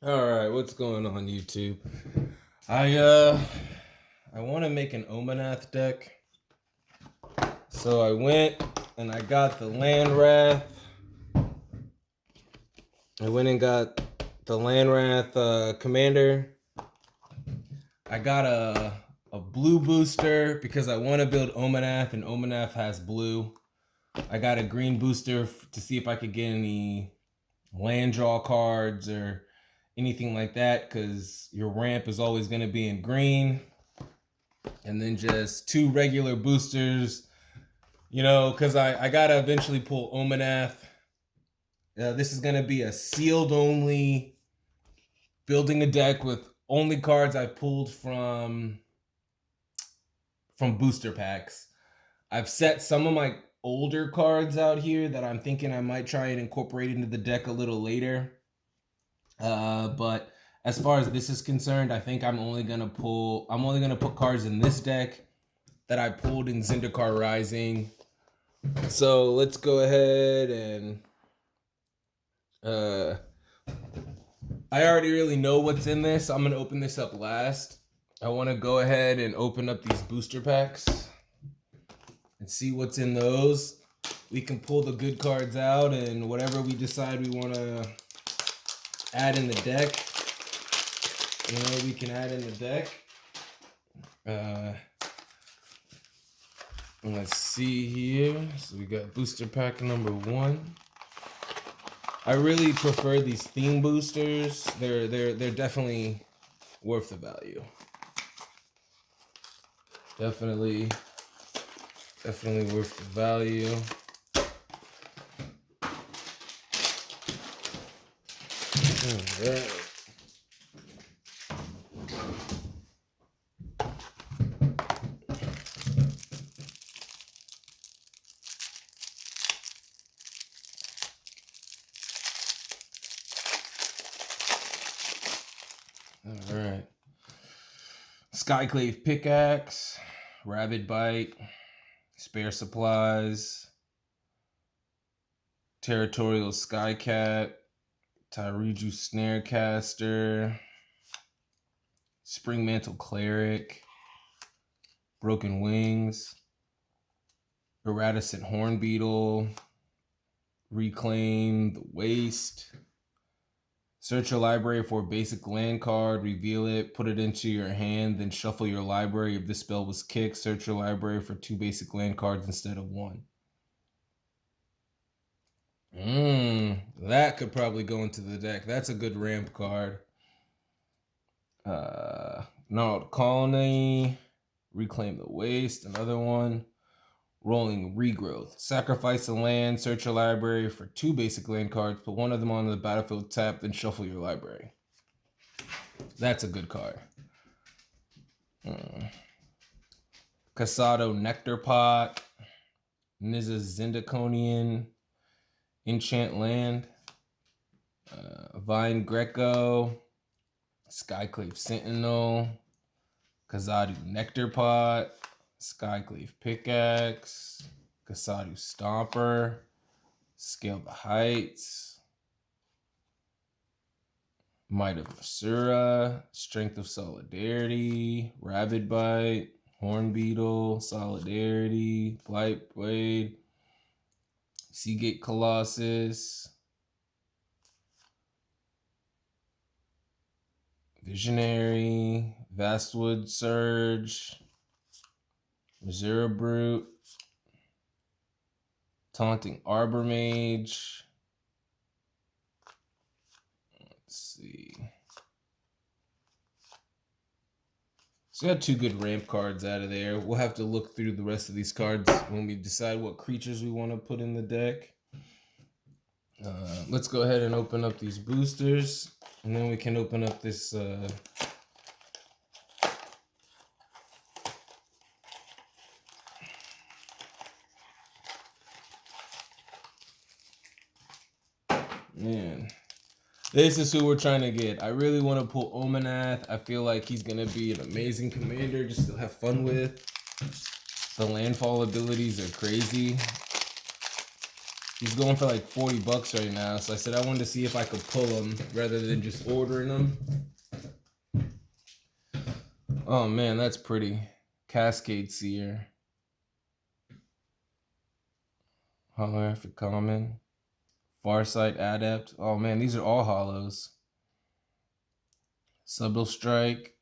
All right, what's going on YouTube? I want to make an Omanath deck. So I went and I got the Landwrath. I went and got the Landwrath commander. I got a blue booster because I want to build Omanath and Omanath has blue. I got a green booster to see if I could get any land draw cards or anything like that, because your ramp is always going to be in green. And then just two regular boosters, because I got to eventually pull Omanath. This is going to be a sealed only building a deck with only cards I pulled from booster packs. I've set some of my older cards out here that I'm thinking I might try and incorporate into the deck a little later. But as far as this is concerned, I think I'm only gonna put cards in this deck that I pulled in Zendikar Rising. So let's go ahead and I already really know what's in this. So I'm gonna open this up last. I want to go ahead and open up these booster packs and see what's in those. We can pull the good cards out and whatever we decide we want to add in the deck, we can add in the deck. Let's see here. So we got booster pack number 1. I really prefer these theme boosters. They're definitely worth the value. Definitely worth the value. All right. All right. Skyclave Pickaxe, Rabid Bite, Spare Supplies, Territorial Skycat, Tyriju Snarecaster, Spring Mantle Cleric, Broken Wings, Iridescent Hornbeetle, Reclaim the Waste. Search your library for a basic land card, reveal it, put it into your hand, then shuffle your library. If this spell was kicked, search your library for 2 basic land cards instead of 1. That could probably go into the deck. That's a good ramp card. Gnarled Colony, Reclaim the Waste, another one. Rolling Regrowth. Sacrifice a land, search your library for 2 basic land cards, put one of them on the battlefield tapped, then shuffle your library. That's a good card. Casado Nectar Pot, Nizza Zendikonian, Enchant Land, Vine Greco, Skyclave Sentinel, Kazadu Nectar Pot, Skyclave Pickaxe, Kasadu Stomper, Scale the Heights, Might of Masura, Strength of Solidarity, Rabid Bite, Hornbeetle, Solidarity, Blight Blade, Seagate Colossus, Visionary, Vastwood Surge, Missouri Brute, Taunting Arbor Mage. Let's see. So we got 2 good ramp cards out of there. We'll have to look through the rest of these cards when we decide what creatures we want to put in the deck. Let's go ahead and open up these boosters, and then we can open up this man. This is who we're trying to get. I really want to pull Omanath. I feel like he's going to be an amazing commander just to have fun with. The landfall abilities are crazy. He's going for like 40 bucks right now. So I said I wanted to see if I could pull him rather than just ordering them. Oh man, that's pretty. Cascade Seer. Holographic Common. Farsight Adept. Oh man, these are all hollows. Subtle Strike.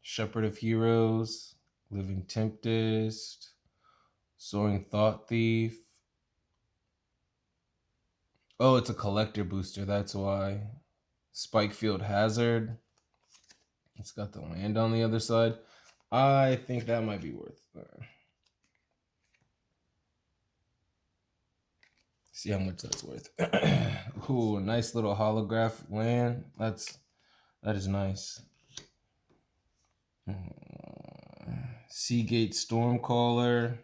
Shepherd of Heroes. Living Tempest. Soaring Thought Thief. Oh, it's a collector booster, that's why. Spikefield Hazard. It's got the land on the other side. I think that might be worth see how much that's worth. Ooh, nice little holograph land. That is nice. Seagate Stormcaller.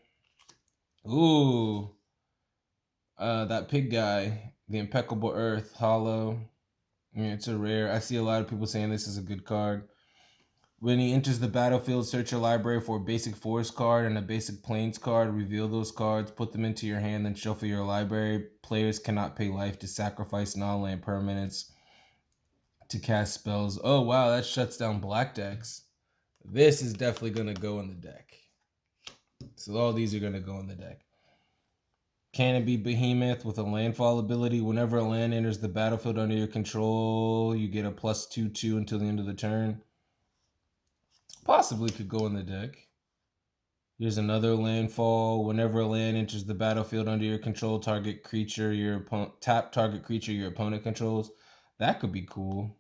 Ooh. That pig guy, the Impeccable Earth, hollow. Yeah, it's a rare. I see a lot of people saying this is a good card. When he enters the battlefield, search your library for a basic forest card and a basic plains card. Reveal those cards, put them into your hand, then shuffle your library. Players cannot pay life to sacrifice non-land permanents to cast spells. Oh, wow, that shuts down black decks. This is definitely going to go in the deck. So all these are going to go in the deck. Canopy Behemoth with a landfall ability. Whenever a land enters the battlefield under your control, you get a +2/2 until the end of the turn. Possibly could go in the deck. Here's another landfall. Whenever a land enters the battlefield under your control, target creature your opponent tap target creature your opponent controls. That could be cool.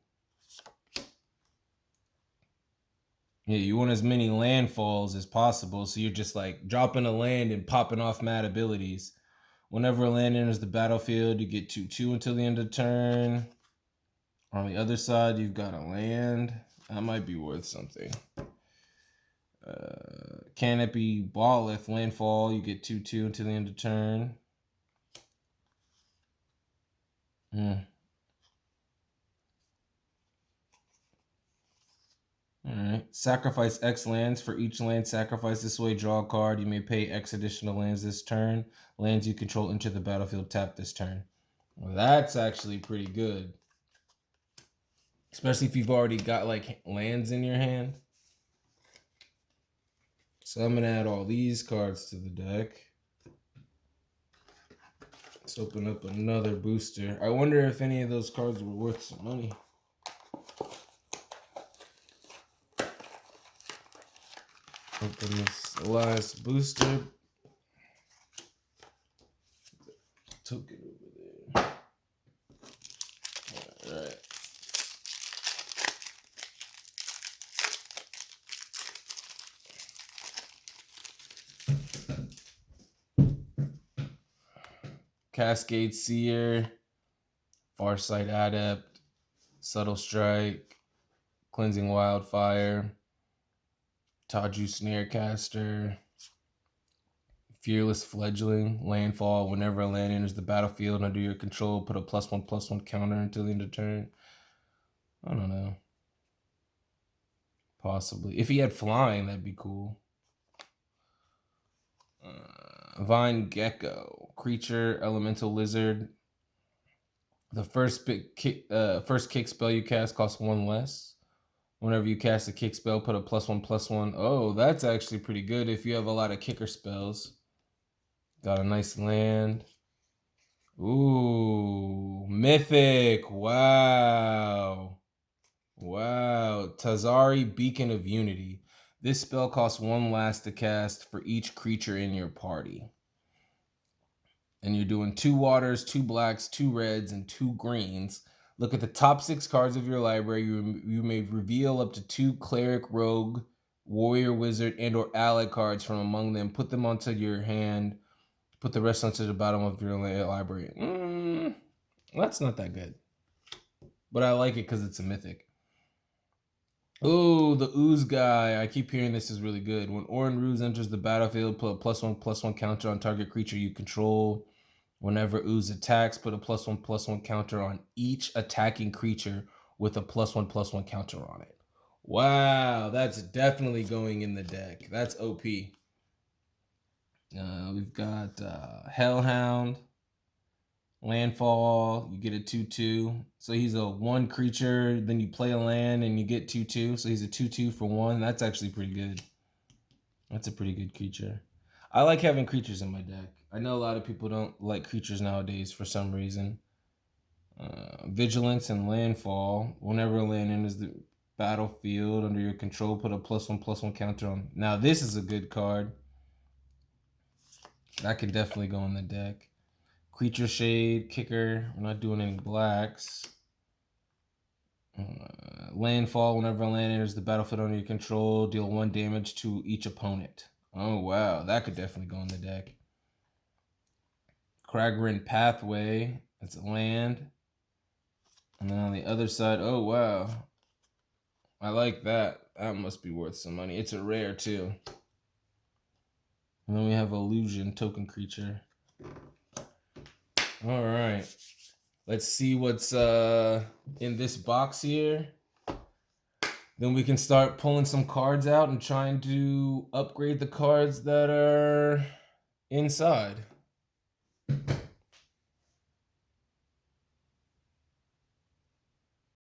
Yeah, you want as many landfalls as possible, so you're just like dropping a land and popping off mad abilities. Whenever a land enters the battlefield, you get 2/2 until the end of the turn. On the other side, you've got a land. That might be worth something. Canopy Balleth, landfall, you get 2/2 until the end of turn. Alright. Sacrifice X lands. For each land sacrifice this way, draw a card. You may pay X additional lands this turn. Lands you control enter the battlefield tap this turn. Well, that's actually pretty good. Especially if you've already got like lands in your hand. So I'm going to add all these cards to the deck. Let's open up another booster. I wonder if any of those cards were worth some money. Open this last booster. Token over there. All right. Cascade Seer, Farsight Adept, Subtle Strike, Cleansing Wildfire, Taju Snarecaster, Fearless Fledgling, Landfall. Whenever a land enters the battlefield under your control, put a +1/+1 counter until the end of turn. I don't know. Possibly. If he had flying, that'd be cool. Vine Gecko, creature, elemental lizard. The first kick spell you cast costs 1 less. Whenever you cast a kick spell, put a +1/+1. Oh, that's actually pretty good if you have a lot of kicker spells. Got a nice land. Ooh, mythic. Wow. Wow. Tazari, Beacon of Unity. This spell costs 1 last to cast for each creature in your party. And you're doing 2 waters, 2 blacks, 2 reds, and 2 greens. Look at the top 6 cards of your library. You may reveal up to 2 cleric, rogue, warrior, wizard, and or ally cards from among them. Put them onto your hand. Put the rest onto the bottom of your library. That's not that good. But I like it because it's a mythic. Oh, the ooze guy. I keep hearing this is really good. When Oran Ruse enters the battlefield, put a +1/+1 counter on target creature you control. Whenever ooze attacks, put a +1/+1 counter on each attacking creature with a +1/+1 counter on it. Wow, that's definitely going in the deck. That's OP. We've got Hellhound. Landfall, you get a 2/2. So he's a 1 creature, then you play a land and you get 2/2. So he's a 2/2 for 1. That's actually pretty good. That's a pretty good creature. I like having creatures in my deck. I know a lot of people don't like creatures nowadays for some reason. Vigilance and Landfall. Whenever a land enters the battlefield under your control, put a +1/+1 counter on. Now this is a good card. That could definitely go in the deck. Creature Shade, Kicker. We're not doing any blacks. Landfall. Whenever a land enters the battlefield under your control, deal 1 damage to each opponent. Oh, wow. That could definitely go in the deck. Kragrin Pathway. That's a land. And then on the other side, oh, wow. I like that. That must be worth some money. It's a rare, too. And then we have Illusion, token creature. All right. Let's see what's in this box here. Then we can start pulling some cards out and trying to upgrade the cards that are inside.